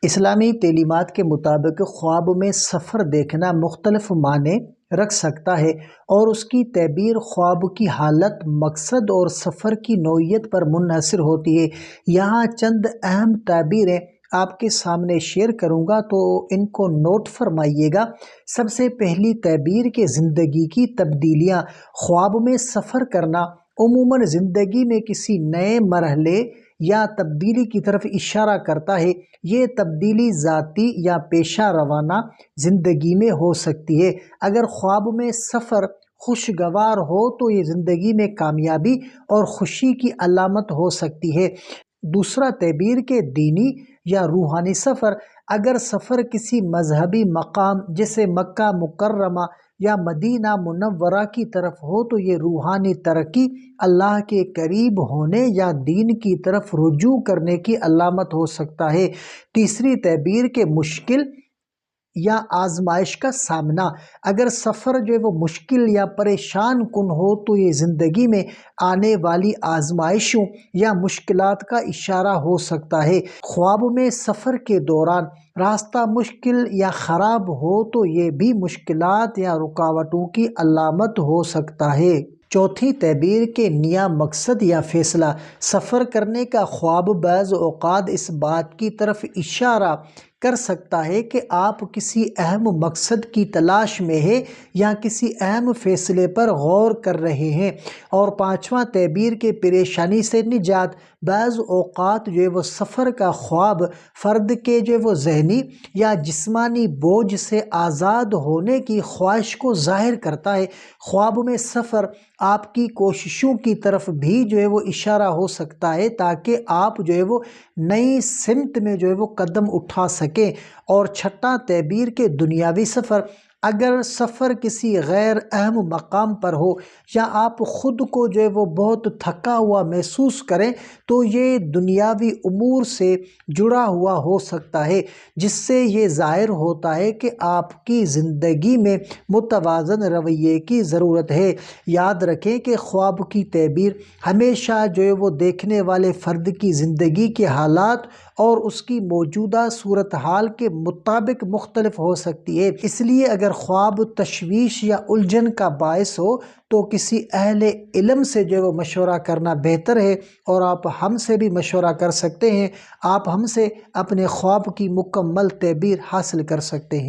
اسلامی تعلیمات کے مطابق خواب میں سفر دیکھنا مختلف معنی رکھ سکتا ہے اور اس کی تعبیر خواب کی حالت، مقصد اور سفر کی نوعیت پر منحصر ہوتی ہے۔ یہاں چند اہم تعبیریں آپ کے سامنے شیئر کروں گا تو ان کو نوٹ فرمائیے گا۔ سب سے پہلی تعبیر کہ زندگی کی تبدیلیاں۔ خواب میں سفر کرنا عموماً زندگی میں کسی نئے مرحلے یا تبدیلی کی طرف اشارہ کرتا ہے۔ یہ تبدیلی ذاتی یا پیشہ روانہ زندگی میں ہو سکتی ہے۔ اگر خواب میں سفر خوشگوار ہو تو یہ زندگی میں کامیابی اور خوشی کی علامت ہو سکتی ہے۔ دوسرا تعبیر کہ دینی یا روحانی سفر۔ اگر سفر کسی مذہبی مقام جیسے مکہ مکرمہ یا مدینہ منورہ کی طرف ہو تو یہ روحانی ترقی، اللہ کے قریب ہونے یا دین کی طرف رجوع کرنے کی علامت ہو سکتا ہے۔ تیسری تعبیر کہ مشکل یا آزمائش کا سامنا۔ اگر سفر وہ مشکل یا پریشان کن ہو تو یہ زندگی میں آنے والی آزمائشوں یا مشکلات کا اشارہ ہو سکتا ہے۔ خواب میں سفر کے دوران راستہ مشکل یا خراب ہو تو یہ بھی مشکلات یا رکاوٹوں کی علامت ہو سکتا ہے۔ چوتھی تعبیر کہ نیا مقصد یا فیصلہ۔ سفر کرنے کا خواب بعض اوقات اس بات کی طرف اشارہ کر سکتا ہے کہ آپ کسی اہم مقصد کی تلاش میں ہیں یا کسی اہم فیصلے پر غور کر رہے ہیں۔ اور پانچواں تعبیر کہ پریشانی سے نجات۔ بعض اوقات وہ سفر کا خواب فرد کے ذہنی یا جسمانی بوجھ سے آزاد ہونے کی خواہش کو ظاہر کرتا ہے۔ خواب میں سفر آپ کی کوششوں کی طرف بھی اشارہ ہو سکتا ہے تاکہ آپ نئی سمت میں قدم اٹھا سکیں۔ اور چھٹا تعبیر کہ دنیاوی سفر۔ اگر سفر کسی غیر اہم مقام پر ہو یا آپ خود کو بہت تھکا ہوا محسوس کریں تو یہ دنیاوی امور سے جڑا ہوا ہو سکتا ہے، جس سے یہ ظاہر ہوتا ہے کہ آپ کی زندگی میں متوازن رویے کی ضرورت ہے۔ یاد رکھیں کہ خواب کی تعبیر ہمیشہ دیکھنے والے فرد کی زندگی کے حالات اور اس کی موجودہ صورتحال کے مطابق مختلف ہو سکتی ہے۔ اس لیے اگر خواب تشویش یا الجھن کا باعث ہو تو کسی اہل علم سے مشورہ کرنا بہتر ہے، اور آپ ہم سے بھی مشورہ کر سکتے ہیں۔ آپ ہم سے اپنے خواب کی مکمل تعبیر حاصل کر سکتے ہیں۔